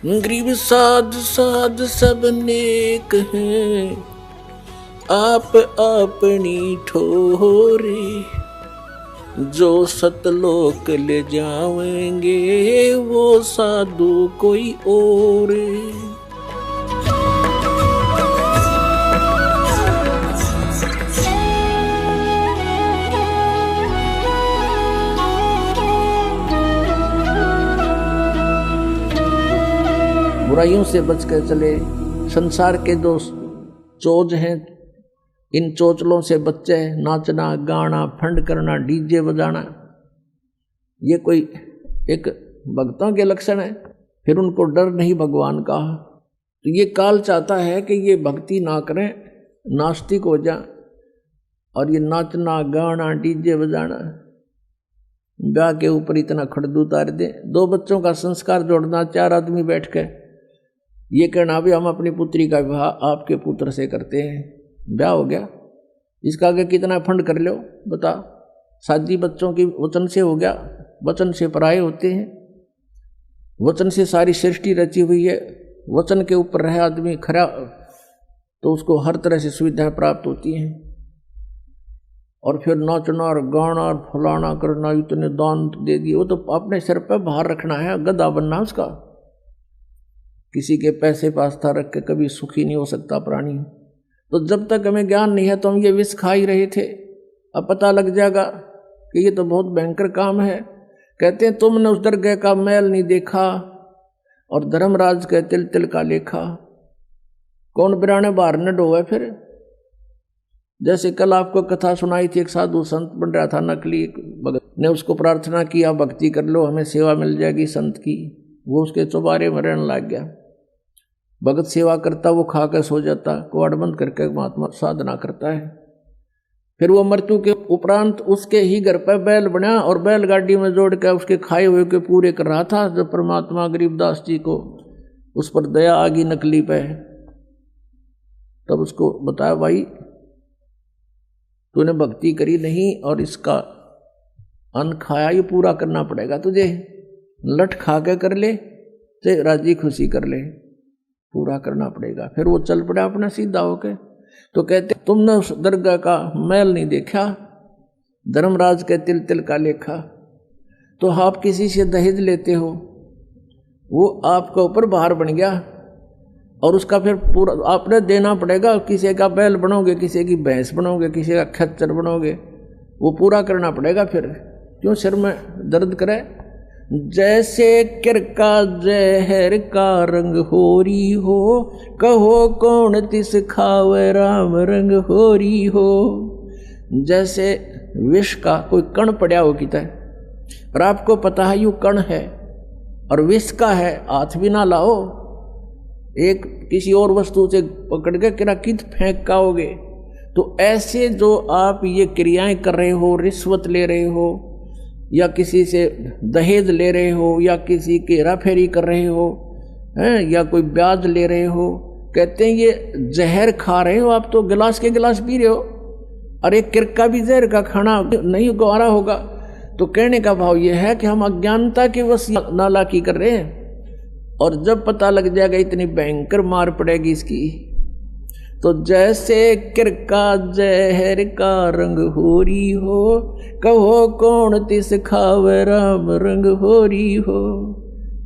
गरीब साध साध सब नेक हैं, आप अपनी ठोरे, जो सतलोक ले जाएंगे वो साधु कोई और। बुराइयों से बचकर चले। संसार के जो चोज हैं, इन चोचलों से बच्चे। नाचना गाना फंड करना डीजे बजाना, ये कोई एक भक्तों के लक्षण है। फिर उनको डर नहीं भगवान का। तो ये काल चाहता है कि ये भक्ति ना करें, नास्तिक हो जा। और ये नाचना गाना डीजे बजाना, ब्याह के ऊपर इतना खड़दू उतार दे। 2 बच्चों का संस्कार जोड़ना, 4 आदमी बैठ के ये कहना भी हम अपनी पुत्री का विवाह आपके पुत्र से करते हैं, ब्याह हो गया। इसका आगे कितना फंड कर लो बता। शादी बच्चों की वचन से हो गया, वचन से पराये होते हैं। वचन से सारी सृष्टि रची हुई है। वचन के ऊपर रहे आदमी खरा तो उसको हर तरह से सुविधाएं प्राप्त होती हैं। और फिर नाचना और गाना और फलाना करना, इतने दान दे दिए, वो तो अपने सिर पर भार रखना है, गधा बनना उसका। किसी के पैसे पास था रख के कभी सुखी नहीं हो सकता प्राणी। तो जब तक हमें ज्ञान नहीं है तो हम ये विष खा ही रहे थे। अब पता लग जाएगा कि ये तो बहुत भयंकर काम है। कहते हैं तुमने उस दरगाह का मैल नहीं देखा और धर्मराज के तिल तिल का लेखा। कौन बिराने बाहर न डोए। फिर जैसे कल आपको कथा सुनाई थी, एक साधु संत बन रहा था नकली, भगत ने उसको प्रार्थना किया भक्ति कर लो हमें सेवा मिल जाएगी संत की। वो उसके चौबारे में रहने लग गया। भगत सेवा करता, वो खा कर सो जाता, कुआड़ बंद करके महात्मा साधना करता है। फिर वो मृत्यु के उपरांत उसके ही घर पर बैल बना और बैलगाड़ी में जोड़ कर उसके खाए हुए के पूरे कर रहा था। जब परमात्मा गरीबदास जी को उस पर दया आ गई नकली पे, तब उसको बताया भाई तूने भक्ति करी नहीं और इसका अन्न खाया, ये पूरा करना पड़ेगा तुझे। लठ खा के कर ले तो राजी खुशी कर ले, पूरा करना पड़ेगा। फिर वो चल पड़ा अपना सीधा होके। तो कहते तुमने उस दरगाह का मैल नहीं देखा, धर्मराज के तिल तिल का लेखा। तो आप किसी से दहेज लेते हो, वो आपके ऊपर भार बन गया और उसका फिर पूरा आपने देना पड़ेगा। किसी का बैल बनोगे, किसी की भैंस बनोगे, किसी का खच्चर बनोगे, वो पूरा करना पड़ेगा। फिर क्यों सिर में दर्द करे। जैसे किरका जहर का रंग होरी हो, कहो कौन तिस खावे राम रंग होरी हो। जैसे विष का कोई कण पड़ा हो किता है और आपको पता है यू कण है और विष का है, हाथ भी ना लाओ, एक किसी और वस्तु से पकड़ के किरा कित फेंक काओगे। तो ऐसे जो आप ये क्रियाएं कर रहे हो, रिश्वत ले रहे हो या किसी से दहेज ले रहे हो या किसी की हेराफेरी कर रहे हो हैं या कोई ब्याज ले रहे हो, कहते हैं ये जहर खा रहे हो आप। तो गिलास के गिलास पी रहे हो। अरे किरका भी जहर का खाना नहीं गवारा होगा। तो कहने का भाव ये है कि हम अज्ञानता की वश नालायकी कर रहे हैं और जब पता लग जाएगा इतनी भयंकर मार पड़ेगी इसकी। तो जैसे किरका जहर का रंग होरी हो, कहो कौन तिस खावे राम रंग होरी हो।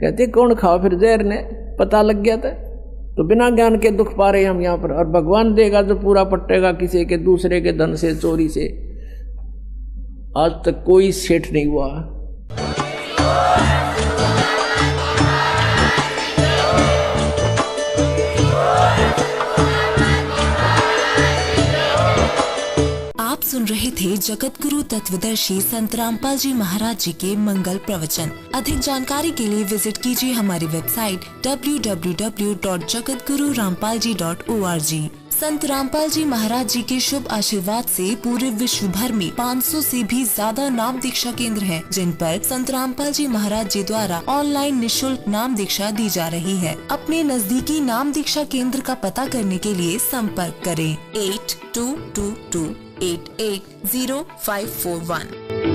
कहते कौन खाओ फिर जहर ने, पता लग गया था। तो बिना ज्ञान के दुख पा रहे हम यहाँ पर। और भगवान देगा जो पूरा पट्टेगा किसी के दूसरे के धन से चोरी से। आज तक कोई सेठ नहीं हुआ। आप सुन रहे थे जगत गुरु तत्वदर्शी संत रामपाल जी महाराज जी के मंगल प्रवचन। अधिक जानकारी के लिए विजिट कीजिए हमारी वेबसाइट www.jagatgururampalji.org। संत रामपाल जी महाराज जी के शुभ आशीर्वाद से पूरे विश्व भर में 500 से भी ज्यादा नाम दीक्षा केंद्र हैं, जिन पर संत रामपाल जी महाराज जी द्वारा ऑनलाइन निशुल्क नाम दीक्षा दी जा रही है। अपने नजदीकी नाम दीक्षा केंद्र का पता करने के लिए संपर्क करें 8222880541।